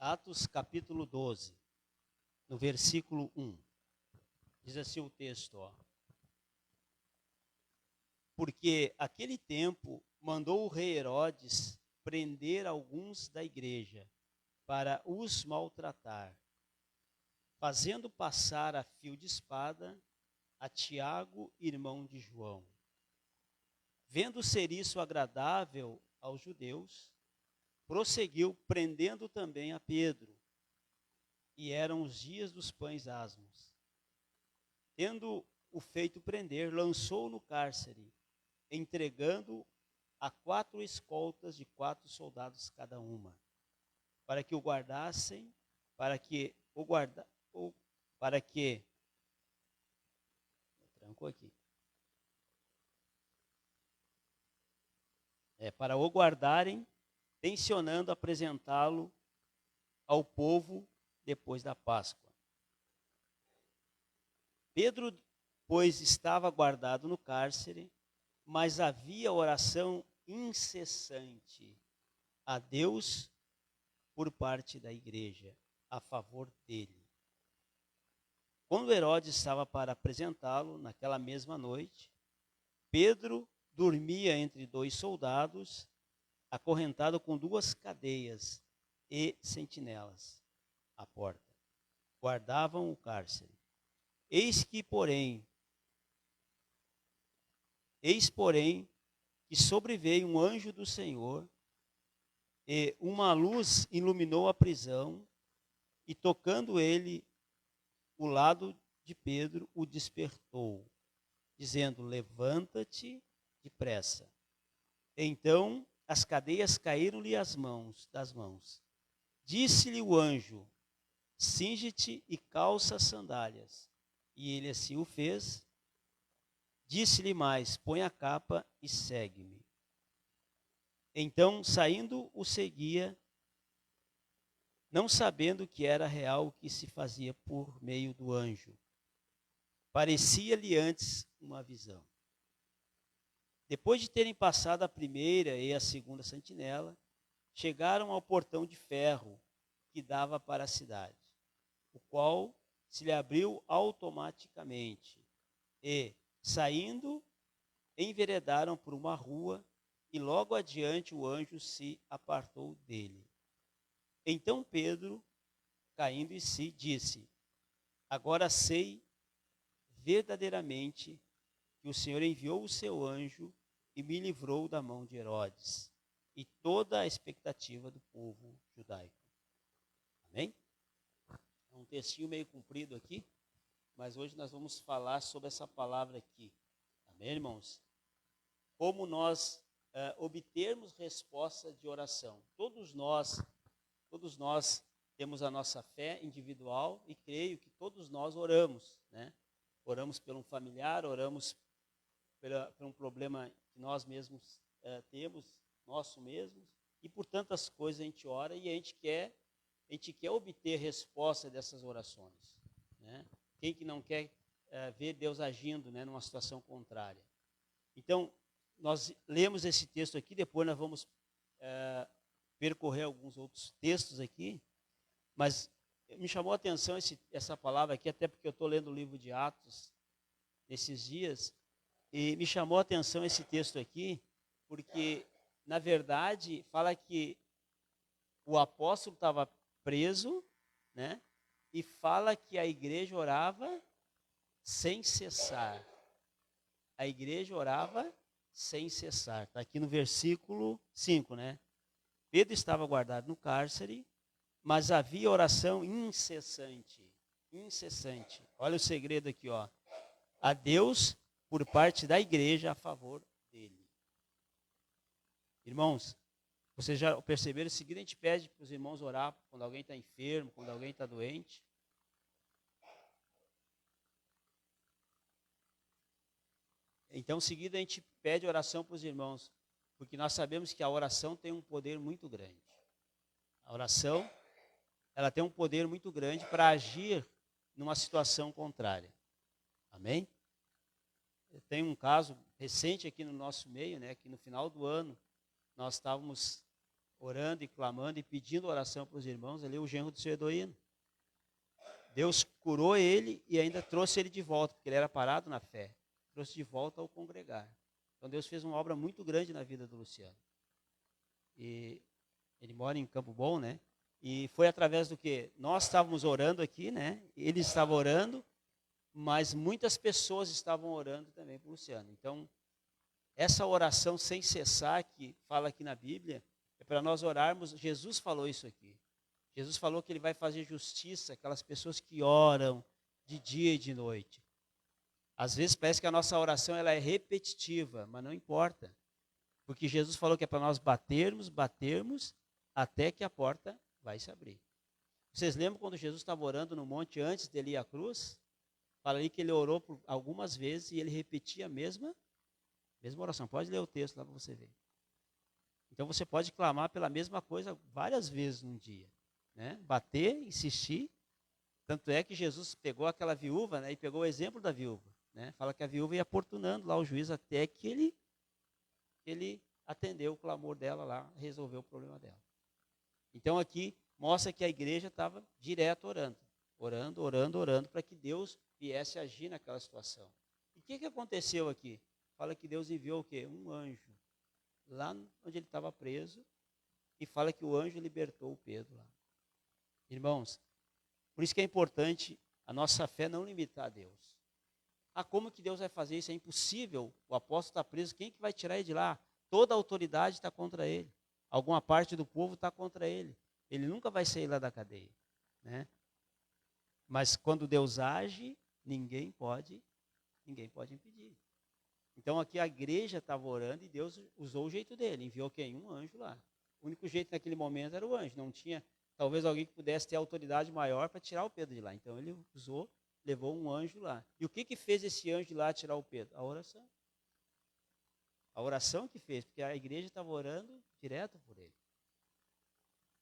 Atos capítulo 12, no versículo 1. Diz assim o texto, ó. Porque aquele tempo mandou o rei Herodes prender alguns da igreja para os maltratar, fazendo passar a fio de espada a Tiago, irmão de João. Vendo ser isso agradável aos judeus, prosseguiu prendendo também a Pedro. E eram os dias dos pães asmos. Tendo o feito prender, lançou-o no cárcere, entregando a 4 escoltas de 4 soldados cada uma, para que o guardassem, para o guardarem, tencionando apresentá-lo ao povo depois da Páscoa. Pedro, pois, estava guardado no cárcere, mas havia oração incessante a Deus por parte da igreja, a favor dele. Quando Herodes estava para apresentá-lo, naquela mesma noite, Pedro dormia entre 2 soldados, acorrentado com 2 cadeias e sentinelas à porta. Guardavam o cárcere. Eis, porém, que sobreveio um anjo do Senhor, e uma luz iluminou a prisão, e tocando ele o lado de Pedro, o despertou, dizendo: levanta-te depressa. Então as cadeias caíram-lhe das mãos. Disse-lhe o anjo: cinge-te e calça as sandálias. E ele assim o fez. Disse-lhe mais: põe a capa e segue-me. Então, saindo, o seguia, não sabendo que era real o que se fazia por meio do anjo. Parecia-lhe antes uma visão. Depois de terem passado a primeira e a segunda sentinela, chegaram ao portão de ferro que dava para a cidade, o qual se lhe abriu automaticamente. E, saindo, enveredaram por uma rua, e logo adiante o anjo se apartou dele. Então Pedro, caindo em si, disse: agora sei verdadeiramente que o Senhor enviou o seu anjo e me livrou da mão de Herodes e toda a expectativa do povo judaico. Amém? É um textinho meio comprido aqui, mas hoje nós vamos falar sobre essa palavra aqui. Amém, irmãos? Como nós obtermos resposta de oração. Todos nós temos a nossa fé individual e creio que todos nós oramos, né? Oramos por um familiar, oramos por um problema que nós mesmos temos, nosso mesmo, e por tantas coisas a gente ora e a gente quer obter resposta dessas orações, né? Quem que não quer ver Deus agindo, né, numa situação contrária? Então, nós lemos esse texto aqui, depois nós vamos percorrer alguns outros textos aqui, mas me chamou a atenção essa palavra aqui, até porque eu estou lendo o livro de Atos nesses dias, e me chamou a atenção esse texto aqui, porque, na verdade, fala que o apóstolo estava preso, né? E fala que a igreja orava sem cessar. A igreja orava sem cessar. Está aqui no versículo 5, né? Pedro estava guardado no cárcere, mas havia oração incessante. Incessante. Olha o segredo aqui, ó. A Deus por parte da igreja a favor dele. Irmãos, vocês já perceberam o seguinte: a gente pede para os irmãos orar quando alguém está enfermo, quando alguém está doente. Então, em seguida, a gente pede oração para os irmãos, porque nós sabemos que a oração tem um poder muito grande. A oração, ela tem um poder muito grande para agir numa situação contrária. Amém? Tem um caso recente aqui no nosso meio, né, que no final do ano nós estávamos orando e clamando e pedindo oração para os irmãos, ali o genro do seu Edoíno. Deus curou ele e ainda trouxe ele de volta, porque ele era parado na fé. Trouxe de volta ao congregar. Então Deus fez uma obra muito grande na vida do Luciano. E ele mora em Campo Bom, né? E foi através do que? Nós estávamos orando aqui, né? Ele estava orando, mas muitas pessoas estavam orando também para o Luciano. Então, essa oração sem cessar, que fala aqui na Bíblia, é para nós orarmos. Jesus falou isso aqui. Jesus falou que ele vai fazer justiça àquelas pessoas que oram de dia e de noite. Às vezes parece que a nossa oração ela é repetitiva, mas não importa. Porque Jesus falou que é para nós batermos, até que a porta vai se abrir. Vocês lembram quando Jesus estava orando no monte antes dele ir à cruz? Fala aí que ele orou por algumas vezes e ele repetia a mesma oração. Pode ler o texto lá para você ver. Então você pode clamar pela mesma coisa várias vezes num dia. Né? Bater, insistir. Tanto é que Jesus pegou aquela viúva, né, e pegou o exemplo da viúva. Né? Fala que a viúva ia importunando lá o juiz até que ele atendeu o clamor dela lá, resolveu o problema dela. Então aqui mostra que a igreja estava direto orando, para que Deus viesse agir naquela situação. E o que aconteceu aqui? Fala que Deus enviou o quê? Um anjo lá onde ele estava preso e fala que o anjo libertou o Pedro lá. Irmãos, por isso que é importante a nossa fé não limitar a Deus. Como que Deus vai fazer isso? É impossível. O apóstolo está preso, quem que vai tirar ele de lá? Toda a autoridade está contra ele. Alguma parte do povo está contra ele. Ele nunca vai sair lá da cadeia. Né? Mas quando Deus age, ninguém pode impedir. Então aqui a igreja estava orando e Deus usou o jeito dele. Enviou quem? Um anjo lá. O único jeito naquele momento era o anjo. Não tinha talvez alguém que pudesse ter autoridade maior para tirar o Pedro de lá. Então ele levou um anjo lá. E o que fez esse anjo lá tirar o Pedro? A oração. A oração que fez, porque a igreja estava orando direto por ele.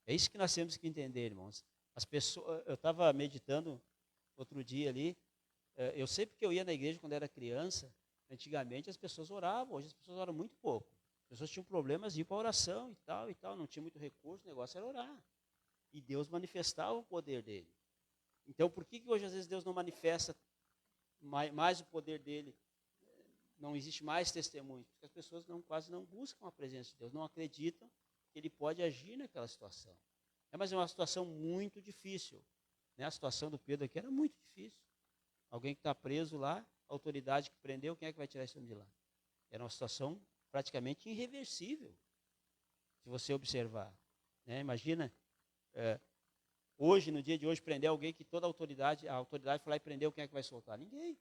É isso que nós temos que entender, irmãos. As pessoas, eu estava meditando outro dia ali, eu sempre que eu ia na igreja quando era criança, antigamente as pessoas oravam, hoje as pessoas oram muito pouco. As pessoas tinham problemas de ir para a oração e tal, não tinha muito recurso, o negócio era orar. E Deus manifestava o poder dele. Então, por que hoje às vezes Deus não manifesta mais o poder dele? Não existe mais testemunho, porque as pessoas quase não buscam a presença de Deus, não acreditam que ele pode agir naquela situação. Mas é uma situação muito difícil. Né? A situação do Pedro aqui era muito difícil. Alguém que está preso lá, a autoridade que prendeu, quem é que vai tirar esse homem de lá? Era uma situação praticamente irreversível, se você observar. Né? Imagina, hoje, no dia de hoje, prender alguém que toda a autoridade foi lá e prendeu, quem é que vai soltar? Ninguém.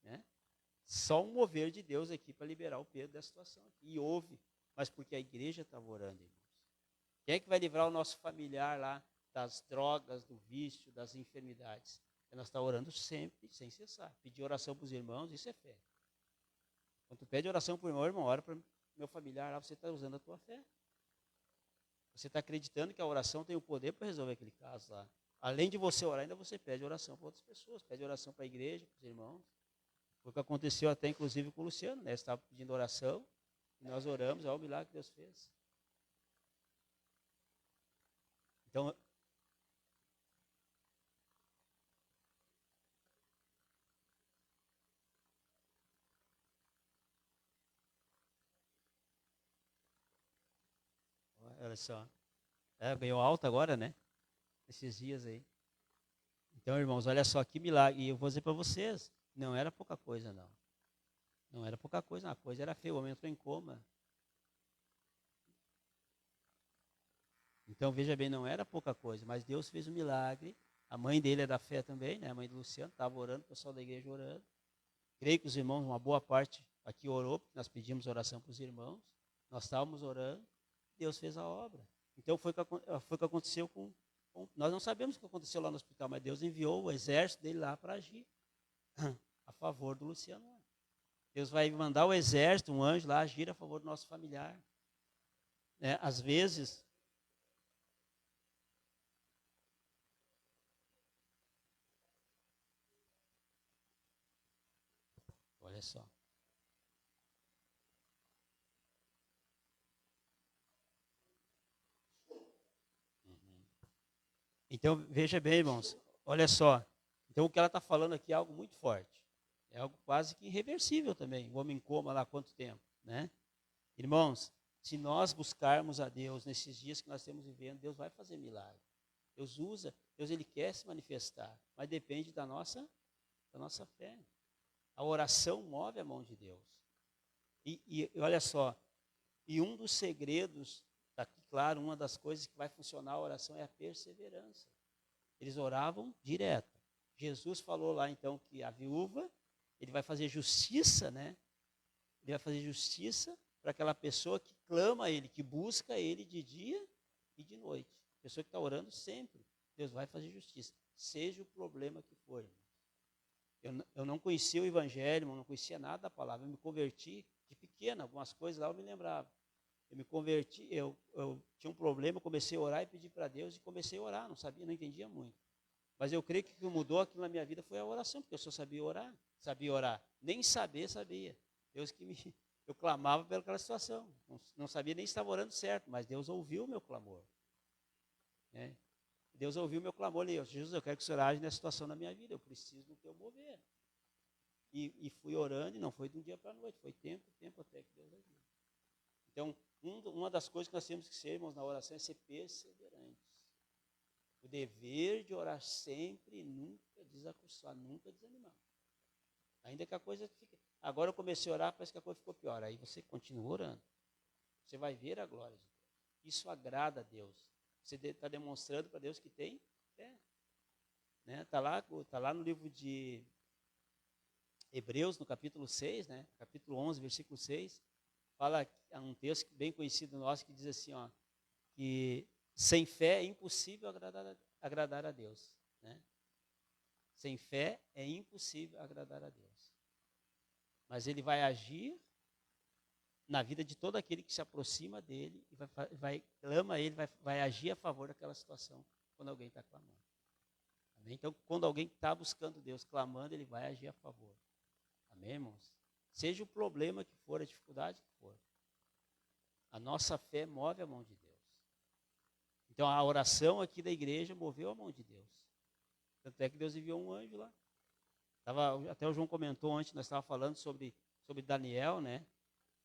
Né? Só um mover de Deus aqui para liberar o Pedro dessa situação. E houve, mas porque a igreja estava orando, irmãos. Quem é que vai livrar o nosso familiar lá das drogas, do vício, das enfermidades? Nós estamos orando sempre, sem cessar. Pedir oração para os irmãos, isso é fé. Quando tu pede oração para o irmão, ora para o meu familiar lá, você está usando a tua fé. Você está acreditando que a oração tem o poder para resolver aquele caso lá. Além de você orar, ainda você pede oração para outras pessoas, pede oração para a igreja, para os irmãos. Foi o que aconteceu até, inclusive, com o Luciano, né? Ele estava pedindo oração, e nós oramos, olha o milagre que Deus fez. Então, olha só, ganhou alta agora, né? Esses dias aí. Então, irmãos, olha só que milagre. E eu vou dizer para vocês, não era pouca coisa, não. Não era pouca coisa, a coisa era feia, o homem entrou em coma. Então, veja bem, não era pouca coisa, mas Deus fez um milagre. A mãe dele é da fé também, né? A mãe do Luciano estava orando, o pessoal da igreja orando. Creio que os irmãos, uma boa parte aqui orou, porque nós pedimos oração para os irmãos. Nós estávamos orando, Deus fez a obra. Então, foi o que aconteceu nós não sabemos o que aconteceu lá no hospital, mas Deus enviou o exército dele lá para agir a favor do Luciano. Deus vai mandar o exército, um anjo lá, agir a favor do nosso familiar. Né? Às vezes, olha só. Então, veja bem, irmãos, olha só. Então, o que ela está falando aqui é algo muito forte. É algo quase que irreversível também. O homem coma lá há quanto tempo, né? Irmãos, se nós buscarmos a Deus nesses dias que nós estamos vivendo, Deus vai fazer milagre. Deus usa, Deus ele quer se manifestar, mas depende da nossa fé. A oração move a mão de Deus. E olha só, e um dos segredos, está aqui claro, uma das coisas que vai funcionar a oração é a perseverança. Eles oravam direto. Jesus falou lá então que a viúva, ele vai fazer justiça, né? Ele vai fazer justiça para aquela pessoa que clama a ele, que busca ele de dia e de noite. Pessoa que está orando sempre. Deus vai fazer justiça, seja o problema que for. Eu não conhecia o evangelho, eu não conhecia nada da palavra. Eu me converti de pequeno, algumas coisas lá eu me lembrava. Eu me converti, eu tinha um problema, eu comecei a orar e pedir para Deus e comecei a orar, não sabia, não entendia muito. Mas eu creio que o que mudou aquilo na minha vida foi a oração, porque eu só sabia orar. Nem saber, sabia. Deus que eu clamava pelaquela situação. Não sabia nem se estava orando certo, mas Deus ouviu o meu clamor. Né? Deus ouviu o meu clamor ali. Jesus, eu quero que o Senhor age nessa situação na minha vida, eu preciso do teu mover. E fui orando, e não foi de um dia para a noite, foi tempo até que Deus agiu. Então, uma das coisas que nós temos que ser, irmãos, na oração é ser perseverantes. O dever de orar sempre e nunca desacursar, nunca desanimar. Ainda que a coisa fique... Agora eu comecei a orar, parece que a coisa ficou pior. Aí você continua orando. Você vai ver a glória de Deus. Isso agrada a Deus. Você está demonstrando para Deus que tem fé. Né? Tá lá no livro de Hebreus, no capítulo 6, né? Capítulo 11, versículo 6. Fala um texto bem conhecido nosso que diz assim, ó, que sem fé é impossível agradar a Deus. Né? Sem fé é impossível agradar a Deus. Mas ele vai agir na vida de todo aquele que se aproxima dele e clama a ele, vai agir a favor daquela situação quando alguém está clamando. Amém? Então, quando alguém está buscando Deus, clamando, ele vai agir a favor. Amém, irmãos? Seja o problema que for, a dificuldade que for. A nossa fé move a mão de Deus. Então, a oração aqui da igreja moveu a mão de Deus. Tanto é que Deus enviou um anjo lá. Até o João comentou antes, nós estávamos falando sobre Daniel, né?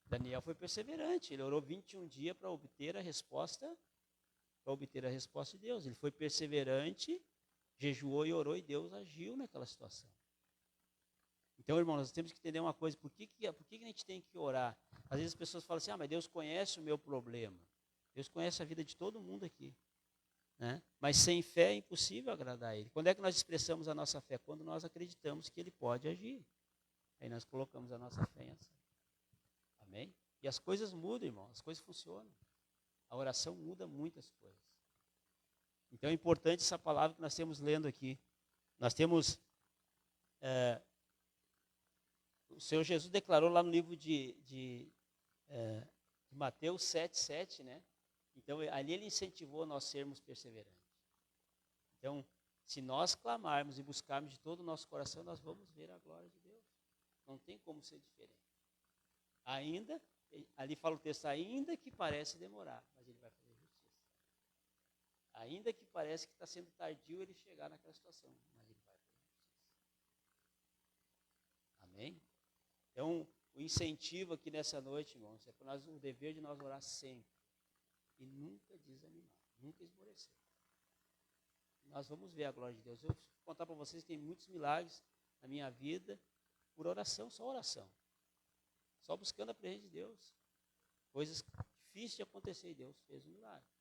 Daniel foi perseverante, ele orou 21 dias para obter a resposta de Deus. Ele foi perseverante, jejuou e orou e Deus agiu naquela situação. Então, irmãos, nós temos que entender uma coisa, por que a gente tem que orar? Às vezes as pessoas falam assim, mas Deus conhece o meu problema. Deus conhece a vida de todo mundo aqui. Né? Mas sem fé é impossível agradar a Ele. Quando é que nós expressamos a nossa fé? Quando nós acreditamos que Ele pode agir. Aí nós colocamos a nossa fé em ação. Amém? E as coisas mudam, irmão, as coisas funcionam. A oração muda muitas coisas. Então é importante essa palavra que nós temos lendo aqui. Nós temos... o Senhor Jesus declarou lá no livro de Mateus 7:7, né? Então, ali ele incentivou nós sermos perseverantes. Então, se nós clamarmos e buscarmos de todo o nosso coração, nós vamos ver a glória de Deus. Não tem como ser diferente. Ali fala o texto, ainda que parece demorar, mas ele vai fazer justiça. Ainda que parece que está sendo tardio ele chegar naquela situação, mas ele vai fazer justiça. Amém? Então, o incentivo aqui nessa noite, irmãos, é para nós o dever de nós orar sempre. E nunca desanimar, nunca esmorecer. Nós vamos ver a glória de Deus. Eu vou contar para vocês que tem muitos milagres na minha vida por oração, só oração. Só buscando a presença de Deus. Coisas difíceis de acontecer e Deus fez um milagre.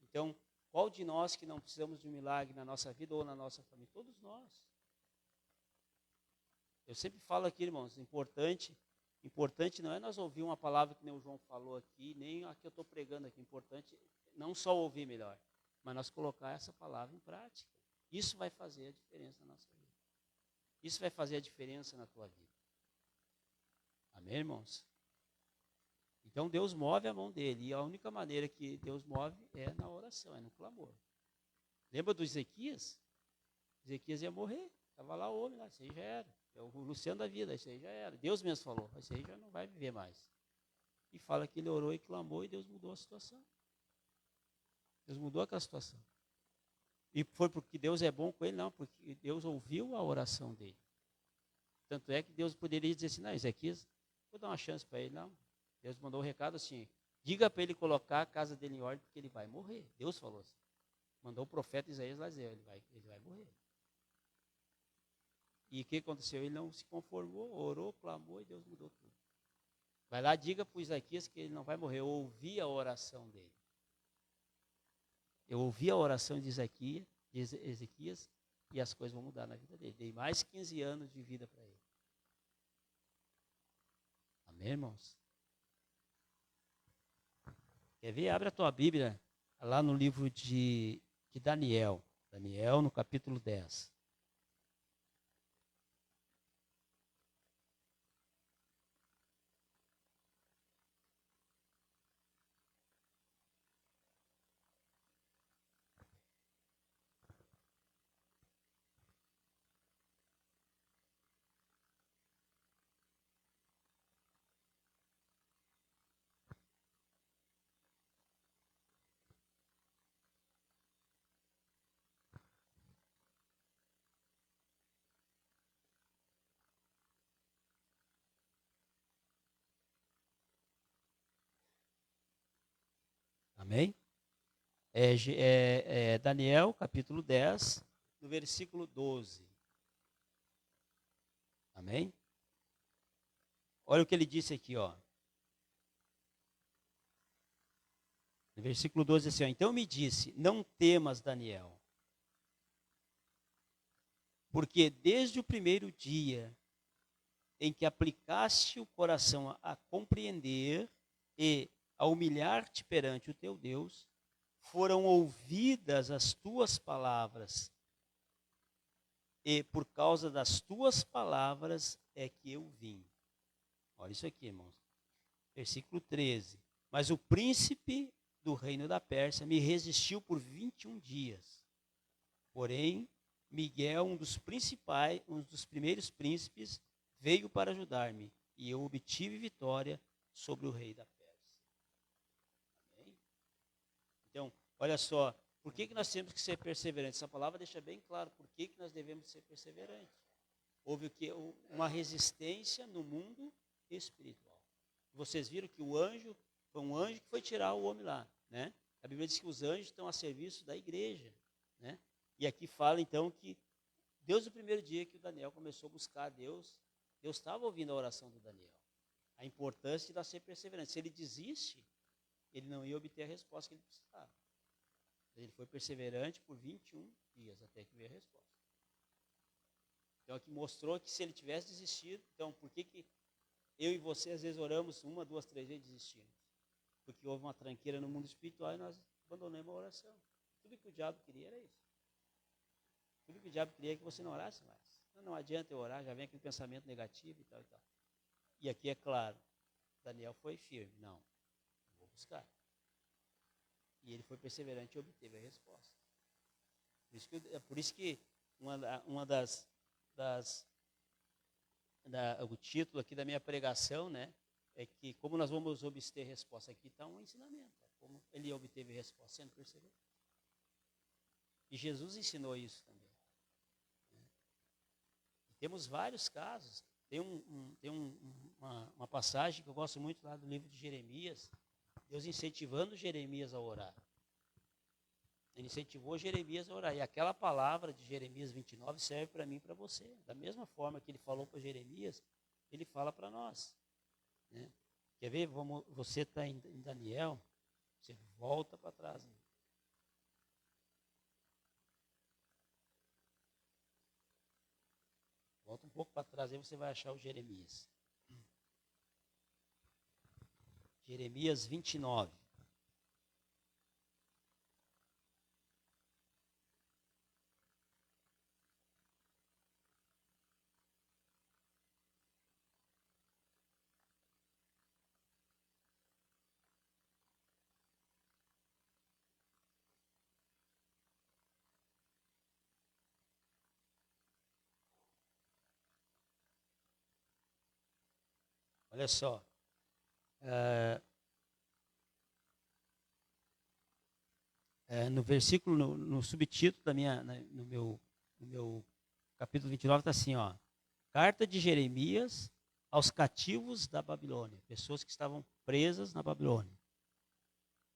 Então, qual de nós que não precisamos de um milagre na nossa vida ou na nossa família? Todos nós. Eu sempre falo aqui, irmãos, importante não é nós ouvir uma palavra que nem o João falou aqui, nem a que eu estou pregando aqui. Importante não só ouvir melhor, mas nós colocar essa palavra em prática. Isso vai fazer a diferença na nossa vida. Isso vai fazer a diferença na tua vida. Amém, irmãos? Então Deus move a mão dele. E a única maneira que Deus move é na oração, é no clamor. Lembra do Ezequias? Ezequias ia morrer. Estava lá o homem, lá, isso aí já era. É o Luciano da vida, isso aí já era. Deus mesmo falou, isso aí já não vai viver mais. E fala que ele orou e clamou e Deus mudou a situação. Deus mudou aquela situação. E foi porque Deus é bom com ele? Não, porque Deus ouviu a oração dele. Tanto é que Deus poderia dizer assim, não, Ezequias, vou dar uma chance para ele. Não, Deus mandou o recado assim, diga para ele colocar a casa dele em ordem, porque ele vai morrer. Deus falou assim. Mandou o profeta Isaías lá dizer, ele vai morrer. E o que aconteceu? Ele não se conformou, orou, clamou e Deus mudou tudo. Vai lá, diga para o Ezequias que ele não vai morrer. Eu ouvi a oração dele. Eu ouvi a oração de Ezequias e as coisas vão mudar na vida dele. Dei mais 15 anos de vida para ele. Amém, irmãos? Quer ver? Abre a tua Bíblia lá no livro de Daniel. Daniel, no capítulo 10. Amém? Daniel, capítulo 10, no versículo 12. Amém? Olha o que ele disse aqui, ó. No versículo 12, assim, ó, então me disse, não temas, Daniel, porque desde o primeiro dia em que aplicaste o coração a compreender e a humilhar-te perante o teu Deus, foram ouvidas as tuas palavras, e por causa das tuas palavras é que eu vim. Olha isso aqui, irmãos. Versículo 13. Mas o príncipe do reino da Pérsia me resistiu por 21 dias. Porém, Miguel, um dos primeiros príncipes, veio para ajudar-me, e eu obtive vitória sobre o rei da Pérsia. Amém? Então, olha só, por que nós temos que ser perseverantes? Essa palavra deixa bem claro por que nós devemos ser perseverantes. Houve uma resistência no mundo espiritual. Vocês viram que o anjo, foi um anjo que foi tirar o homem lá, né? A Bíblia diz que os anjos estão a serviço da igreja, né? E aqui fala então que Deus, no primeiro dia que o Daniel começou a buscar a Deus, Deus estava ouvindo a oração do Daniel. A importância de nós ser perseverante. Se ele desiste, ele não ia obter a resposta que ele precisava. Ele foi perseverante por 21 dias até que veio a resposta. Então aqui mostrou que se ele tivesse desistido, então por que eu e você às vezes oramos 1, 2, 3 vezes e desistimos? Porque houve uma tranqueira no mundo espiritual e nós abandonamos a oração. Tudo que o diabo queria era isso. Tudo que o diabo queria é que você não orasse mais. Não adianta eu orar, já vem aquele pensamento negativo e tal e tal. E aqui é claro, Daniel foi firme. Não, vou buscar. E ele foi perseverante e obteve a resposta. Por isso que o título aqui da minha pregação, né, é que como nós vamos obter resposta. Aqui está um ensinamento, como ele obteve resposta, sendo perseverante. E Jesus ensinou isso também. Né? E temos vários casos. Tem uma passagem que eu gosto muito lá do livro de Jeremias, Deus incentivando Jeremias a orar. Ele incentivou Jeremias a orar. E aquela palavra de Jeremias 29 serve para mim e para você. Da mesma forma que ele falou para Jeremias, ele fala para nós. Né? Quer ver? Você está em Daniel, você volta para trás. Né? Volta um pouco para trás, aí você vai achar o Jeremias. Jeremias 29. Olha só. no versículo, no subtítulo da no meu capítulo 29, está assim, ó. Carta de Jeremias aos cativos da Babilônia, pessoas que estavam presas na Babilônia.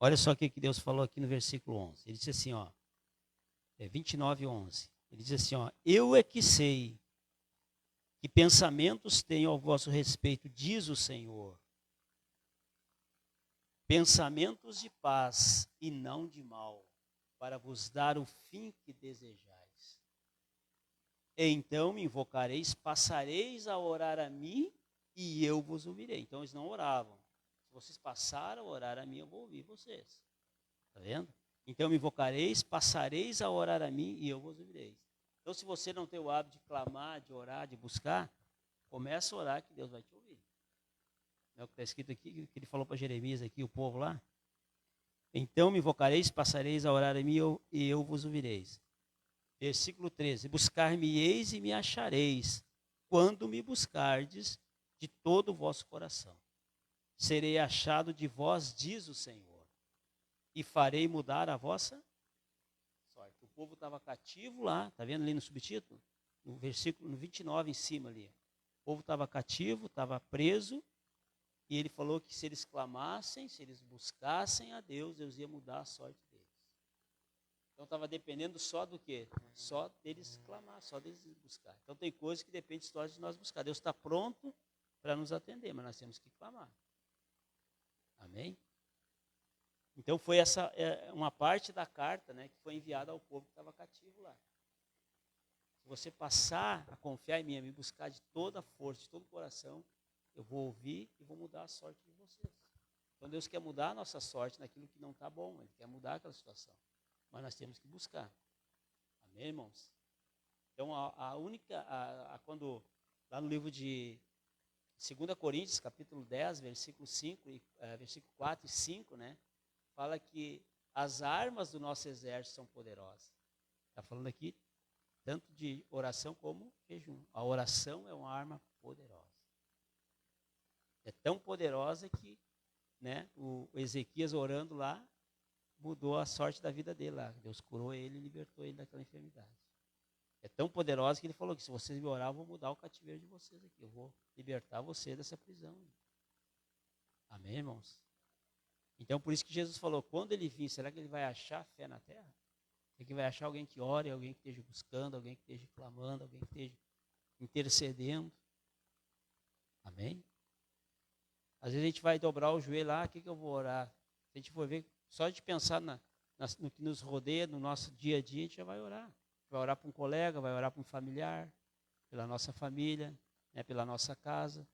Olha só o que Deus falou aqui no versículo 11. Ele disse assim, ó, 29, 11. Ele diz assim, ó, eu é que sei que pensamentos tenho ao vosso respeito, diz o Senhor. Pensamentos de paz e não de mal, para vos dar o fim que desejais. Então me invocareis, passareis a orar a mim e eu vos ouvirei. Então eles não oravam. Se vocês passaram a orar a mim, eu vou ouvir vocês. Está vendo? Então me invocareis, passareis a orar a mim e eu vos ouvirei. Então se você não tem o hábito de clamar, de orar, de buscar, começa a orar que Deus vai te ouvir. É o que está escrito aqui, que ele falou para Jeremias aqui, o povo lá. Então me invocareis, passareis a orar a mim e eu vos ouvireis. Versículo 13. Buscar-me-eis e me achareis, quando me buscardes de todo o vosso coração. Serei achado de vós, diz o Senhor, e farei mudar a vossa sorte. O povo estava cativo lá, está vendo ali no subtítulo? No versículo no 29 em cima ali. O povo estava cativo, estava preso, e ele falou que se eles clamassem, se eles buscassem a Deus, Deus ia mudar a sorte deles. Então estava dependendo só do quê? Só deles clamar, só deles buscar. Então tem coisas que dependem só de nós buscar. Deus está pronto para nos atender, mas nós temos que clamar. Amém? Então foi essa uma parte da carta, né, que foi enviada ao povo que estava cativo lá. Se você passar a confiar em mim, a me buscar de toda a força, de todo o coração, eu vou ouvir e vou mudar a sorte de vocês. Então Deus quer mudar a nossa sorte naquilo que não está bom, Ele quer mudar aquela situação. Mas nós temos que buscar. Amém, irmãos? Então quando lá no livro de 2 Coríntios, capítulo 10, versículo 5, versículo 4 e 5, né? Fala que as armas do nosso exército são poderosas. Está falando aqui tanto de oração como jejum. A oração é uma arma poderosa. É tão poderosa que, né, o Ezequias orando lá, mudou a sorte da vida dele lá. Deus curou ele e libertou ele daquela enfermidade. É tão poderosa que ele falou que se vocês me orar, eu vou mudar o cativeiro de vocês aqui. Eu vou libertar você dessa prisão. Amém, irmãos? Então, por isso que Jesus falou, quando ele vir, será que ele vai achar fé na terra? Será que vai achar alguém que ore, alguém que esteja buscando, alguém que esteja clamando, alguém que esteja intercedendo? Amém? Às vezes a gente vai dobrar o joelho lá, o que eu vou orar? Se a gente for ver, só de pensar no que nos rodeia, no nosso dia a dia, a gente já vai orar. Vai orar para um colega, vai orar para um familiar, pela nossa família, né, pela nossa casa.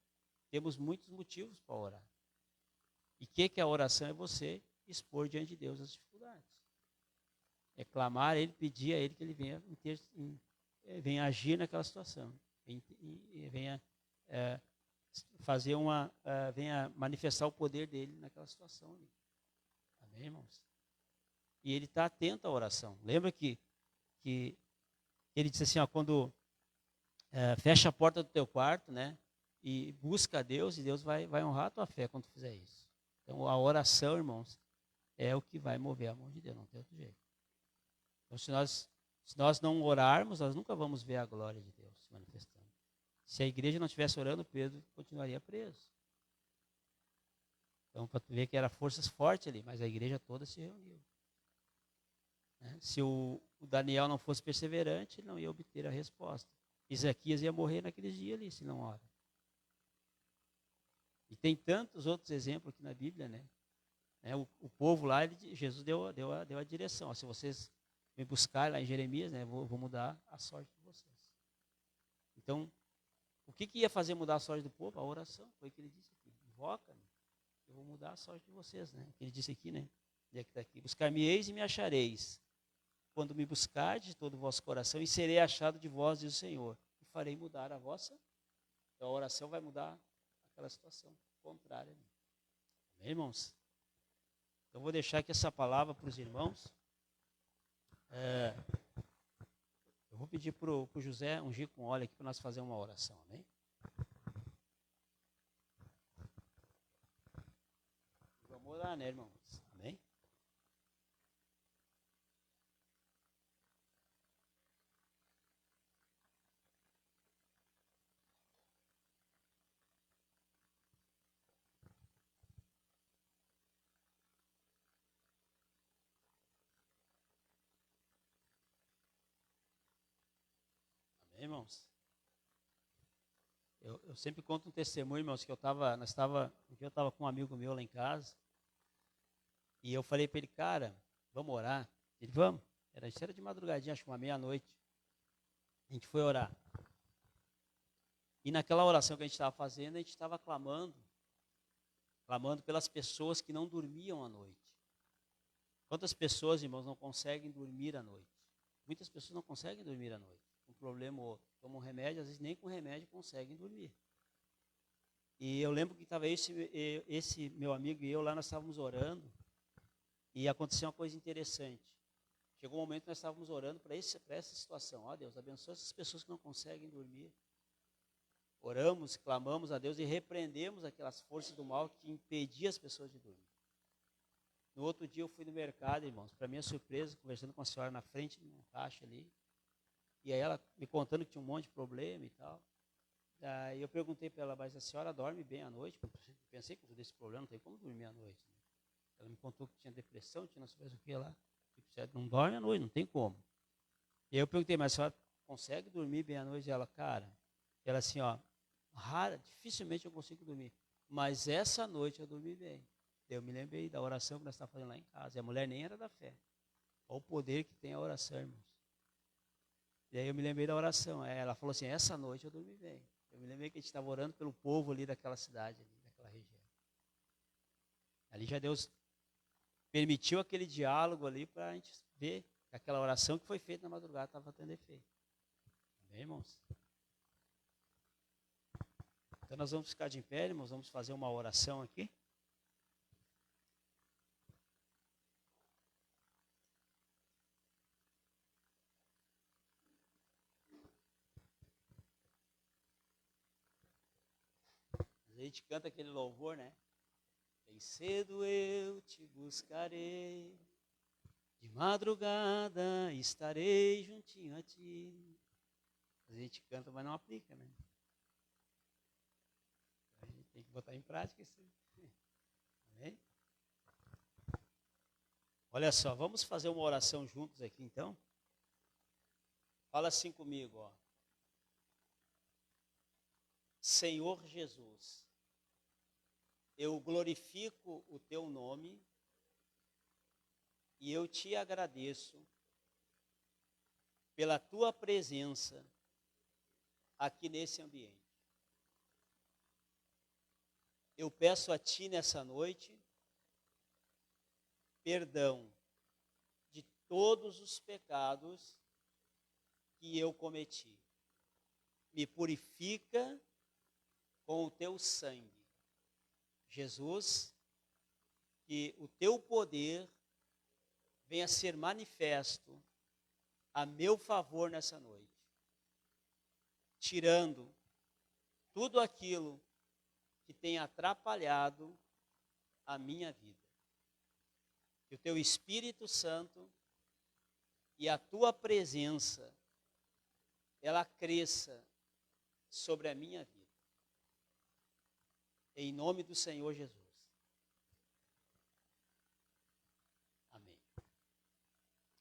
Temos muitos motivos para orar. E o que é a oração? É você expor diante de Deus as dificuldades. É clamar a Ele, pedir a Ele que Ele venha agir naquela situação. Venha venha manifestar o poder dEle naquela situação. Amém, irmãos? E Ele está atento à oração. Lembra que Ele disse assim, ó, quando fecha a porta do teu quarto, né, e busca a Deus, e Deus vai honrar a tua fé quando tu fizer isso. Então, a oração, irmãos, é o que vai mover a mão de Deus, não tem outro jeito. Então, se nós não orarmos, nós nunca vamos ver a glória de Deus se manifestando. Se a igreja não estivesse orando, Pedro continuaria preso. Então, para tu ver que era forças fortes ali, mas a igreja toda se reuniu. Né? Se o Daniel não fosse perseverante, ele não ia obter a resposta. Isaquias ia morrer naqueles dias ali, se não ora. E tem tantos outros exemplos aqui na Bíblia, né? O povo lá, Jesus deu a direção. Ó, se vocês me buscarem lá em Jeremias, né, vou mudar a sorte de vocês. Então, o que ia fazer mudar a sorte do povo? A oração. Foi o que ele disse aqui. Invoca-me, eu vou mudar a sorte de vocês, né? Ele disse aqui, né? Buscar-me-eis e me achareis. Quando me buscardes de todo o vosso coração, e serei achado de vós, diz o Senhor. E farei mudar a vossa. Então, a oração vai mudar aquela situação contrária. Amém, irmãos? Então, vou deixar aqui essa palavra para os irmãos. Eu vou pedir para o José ungir com óleo aqui para nós fazer uma oração. Amém? Vamos orar, né, irmãos? Amém? Irmãos, eu sempre conto um testemunho, irmãos, que um dia eu estava com um amigo meu lá em casa, e eu falei para ele, cara, vamos orar? Ele, vamos. Isso era de madrugadinha, acho que uma meia-noite. A gente foi orar. E naquela oração que a gente estava fazendo, a gente estava clamando pelas pessoas que não dormiam à noite. Quantas pessoas, irmãos, não conseguem dormir à noite? Muitas pessoas não conseguem dormir à noite. Um problema ou outro. Tomam remédio, às vezes nem com remédio conseguem dormir. E eu lembro que estava esse meu amigo e eu lá, nós estávamos orando, e aconteceu uma coisa interessante. Chegou um momento que nós estávamos orando para essa situação. Ó, Deus, abençoa essas pessoas que não conseguem dormir. Oramos, clamamos a Deus e repreendemos aquelas forças do mal que impediam as pessoas de dormir. No outro dia eu fui no mercado, irmãos, para minha surpresa, conversando com a senhora na frente de um caixa ali. E aí ela me contando que tinha um monte de problema e tal. Daí eu perguntei para ela, mas a senhora dorme bem à noite? Pensei que desse problema não tem como dormir à noite. Né? Ela me contou que tinha depressão, tinha não sei o que lá. Não dorme à noite, não tem como. E aí eu perguntei, mas a senhora consegue dormir bem à noite? E ela, cara, ela assim, ó, dificilmente eu consigo dormir. Mas essa noite eu dormi bem. Eu me lembrei da oração que nós estávamos fazendo lá em casa. E a mulher nem era da fé. Olha o poder que tem a oração, irmãos. E aí eu me lembrei da oração. Ela falou assim, essa noite eu dormi bem. Eu me lembrei que a gente estava orando pelo povo ali daquela cidade, ali, daquela região. Ali já Deus permitiu aquele diálogo ali para a gente ver que aquela oração que foi feita na madrugada estava tendo efeito. Amém, irmãos? Então nós vamos ficar de pé, irmãos, vamos fazer uma oração aqui. A gente canta aquele louvor, né? Bem cedo eu te buscarei, de madrugada estarei juntinho a ti. A gente canta, mas não aplica, né? A gente tem que botar em prática isso. Amém? Olha só, vamos fazer uma oração juntos aqui então? Fala assim comigo, ó. Senhor Jesus, eu glorifico o teu nome e eu te agradeço pela tua presença aqui nesse ambiente. Eu peço a ti nessa noite perdão de todos os pecados que eu cometi. Me purifica com o teu sangue. Jesus, que o teu poder venha ser manifesto a meu favor nessa noite, tirando tudo aquilo que tem atrapalhado a minha vida. Que o teu Espírito Santo e a tua presença, ela cresça sobre a minha vida. Em nome do Senhor Jesus. Amém.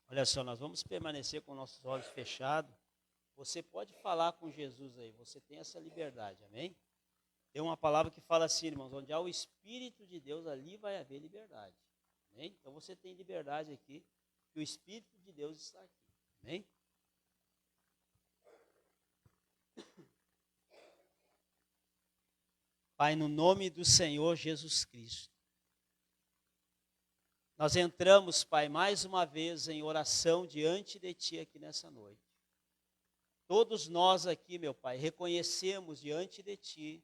Olha só, nós vamos permanecer com nossos olhos fechados. Você pode falar com Jesus aí, você tem essa liberdade, amém? Tem uma palavra que fala assim, irmãos, onde há o Espírito de Deus, ali vai haver liberdade. Amém? Então você tem liberdade aqui, que o Espírito de Deus está aqui. Amém? Pai, no nome do Senhor Jesus Cristo, nós entramos, Pai, mais uma vez em oração diante de Ti aqui nessa noite. Todos nós aqui, meu Pai, reconhecemos diante de Ti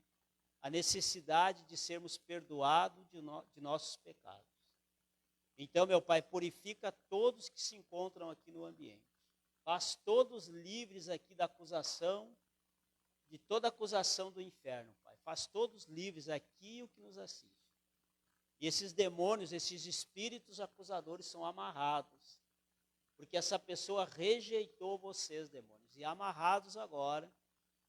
a necessidade de sermos perdoados de nossos pecados. Então, meu Pai, purifica todos que se encontram aqui no ambiente. Faz todos livres aqui da acusação, de toda acusação do inferno, Pai. Faz todos livres aqui o que nos assiste. E esses demônios, esses espíritos acusadores são amarrados. Porque essa pessoa rejeitou vocês, demônios. E amarrados agora,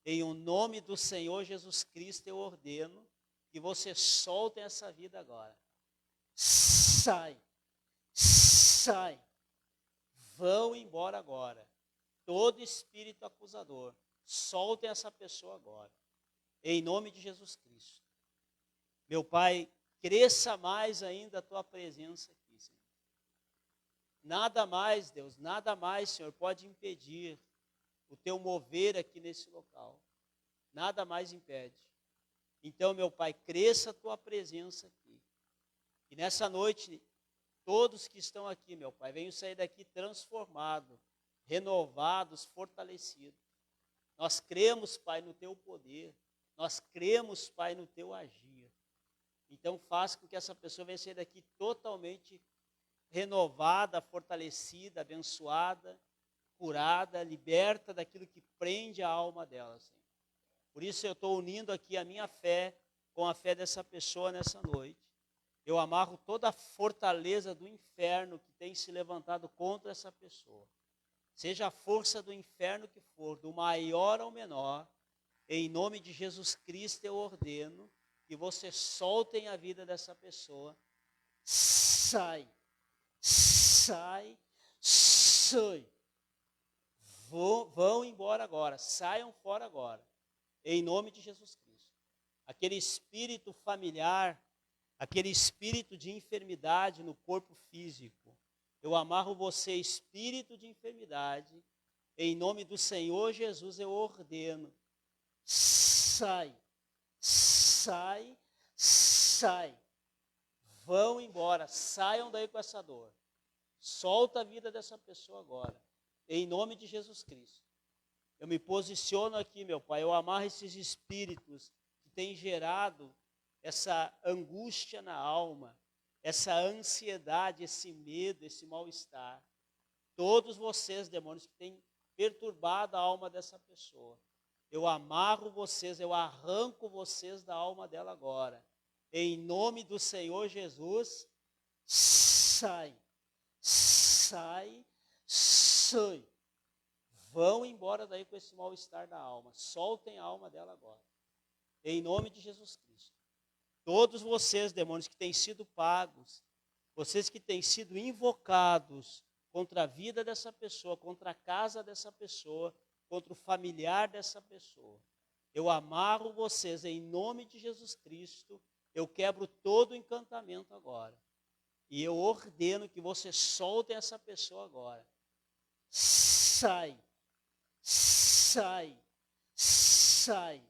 em o nome do Senhor Jesus Cristo, eu ordeno que vocês soltem essa vida agora. Sai. Sai. Vão embora agora. Todo espírito acusador, soltem essa pessoa agora, em nome de Jesus Cristo. Meu Pai, cresça mais ainda a tua presença aqui, Senhor. Nada mais, Deus, nada mais, Senhor, pode impedir o teu mover aqui nesse local. Nada mais impede. Então, meu Pai, cresça a tua presença aqui. E nessa noite, todos que estão aqui, meu Pai, venham sair daqui transformados, renovados, fortalecidos. Nós cremos, Pai, no teu poder. Nós cremos, Pai, no teu agir. Então, faça com que essa pessoa venha sair daqui totalmente renovada, fortalecida, abençoada, curada, liberta daquilo que prende a alma dela, Senhor. Por isso eu estou unindo aqui a minha fé com a fé dessa pessoa nessa noite. Eu amarro toda a fortaleza do inferno que tem se levantado contra essa pessoa. Seja a força do inferno que for, do maior ao menor, em nome de Jesus Cristo eu ordeno que você soltem a vida dessa pessoa. Sai, sai, sai. Vão embora agora, saiam fora agora, em nome de Jesus Cristo. Aquele espírito familiar, aquele espírito de enfermidade no corpo físico, eu amarro você, espírito de enfermidade, em nome do Senhor Jesus eu ordeno, sai, sai, sai, vão embora, saiam daí com essa dor, solta a vida dessa pessoa agora, em nome de Jesus Cristo. Eu me posiciono aqui, meu Pai, eu amarro esses espíritos que têm gerado essa angústia na alma, essa ansiedade, esse medo, esse mal-estar. Todos vocês, demônios, que têm perturbado a alma dessa pessoa, eu amarro vocês, eu arranco vocês da alma dela agora. Em nome do Senhor Jesus, sai, sai, sai. Vão embora daí com esse mal-estar da alma. Soltem a alma dela agora. Em nome de Jesus Cristo. Todos vocês, demônios, que têm sido pagos, vocês que têm sido invocados contra a vida dessa pessoa, contra a casa dessa pessoa, contra o familiar dessa pessoa, eu amarro vocês em nome de Jesus Cristo, eu quebro todo o encantamento agora. E eu ordeno que vocês soltem essa pessoa agora. Sai, sai, sai.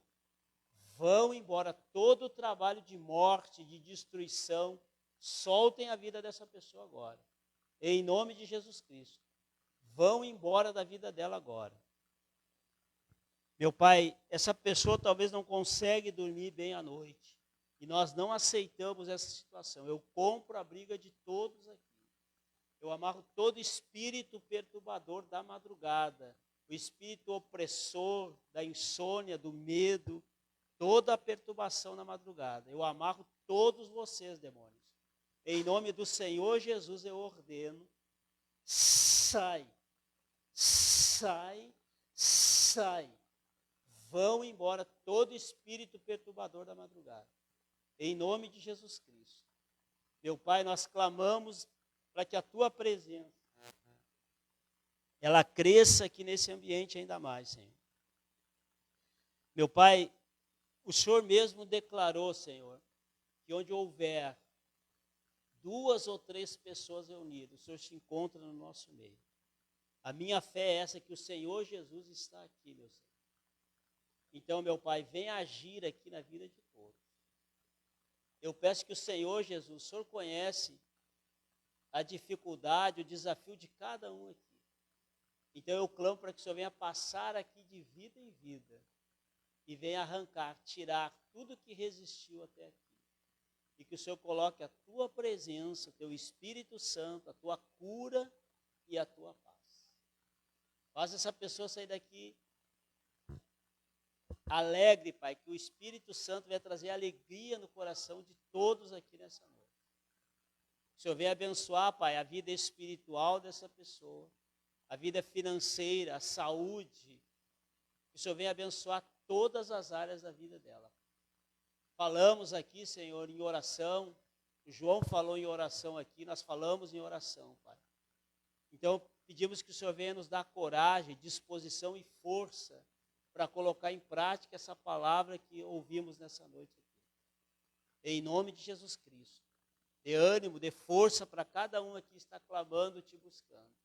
Vão embora todo o trabalho de morte, de destruição. Soltem a vida dessa pessoa agora. Em nome de Jesus Cristo. Vão embora da vida dela agora. Meu Pai, essa pessoa talvez não consegue dormir bem à noite. E nós não aceitamos essa situação. Eu compro a briga de todos aqui. Eu amarro todo espírito perturbador da madrugada, o espírito opressor da insônia, do medo, toda a perturbação na madrugada. Eu amarro todos vocês, demônios. Em nome do Senhor Jesus eu ordeno, sai, sai, sai. Vão embora todo espírito perturbador da madrugada. Em nome de Jesus Cristo. Meu Pai, nós clamamos para que a tua presença, ela cresça aqui nesse ambiente ainda mais, Senhor. Meu Pai, o Senhor mesmo declarou, Senhor, que onde houver 2 ou 3 pessoas reunidas, o Senhor se encontra no nosso meio. A minha fé é essa, que o Senhor Jesus está aqui, meu Senhor. Então, meu Pai, vem agir aqui na vida de todos. Eu peço que o Senhor Jesus, o Senhor conhece a dificuldade, o desafio de cada um aqui. Então eu clamo para que o Senhor venha passar aqui de vida em vida e venha arrancar, tirar tudo que resistiu até aqui. E que o Senhor coloque a tua presença, o teu Espírito Santo, a tua cura e a tua paz. Faz essa pessoa sair daqui alegre, Pai, que o Espírito Santo venha trazer alegria no coração de todos aqui nessa noite. O Senhor venha abençoar, Pai, a vida espiritual dessa pessoa, a vida financeira, a saúde. Que o Senhor venha abençoar todas as áreas da vida dela. Falamos aqui, Senhor, em oração. O João falou em oração aqui, nós falamos em oração, Pai. Então, pedimos que o Senhor venha nos dar coragem, disposição e força para colocar em prática essa palavra que ouvimos nessa noite aqui. Em nome de Jesus Cristo. Dê ânimo, dê força para cada um aqui que está clamando, te buscando.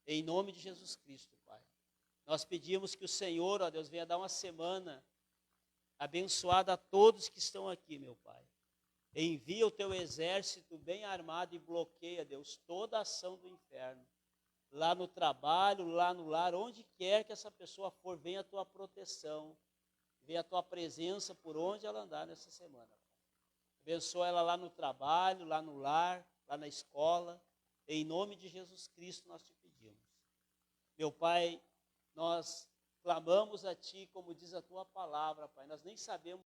Em nome de Jesus Cristo, Pai. Nós pedimos que o Senhor, ó Deus, venha dar uma semana abençoada a todos que estão aqui, meu Pai. Envia o teu exército bem armado e bloqueia, Deus, toda a ação do inferno. Lá no trabalho, lá no lar, onde quer que essa pessoa for, venha a tua proteção, venha a tua presença por onde ela andar nessa semana. Abençoa ela lá no trabalho, lá no lar, lá na escola. Em nome de Jesus Cristo nós te pedimos. Meu Pai, nós clamamos a Ti, como diz a Tua palavra, Pai. Nós nem sabemos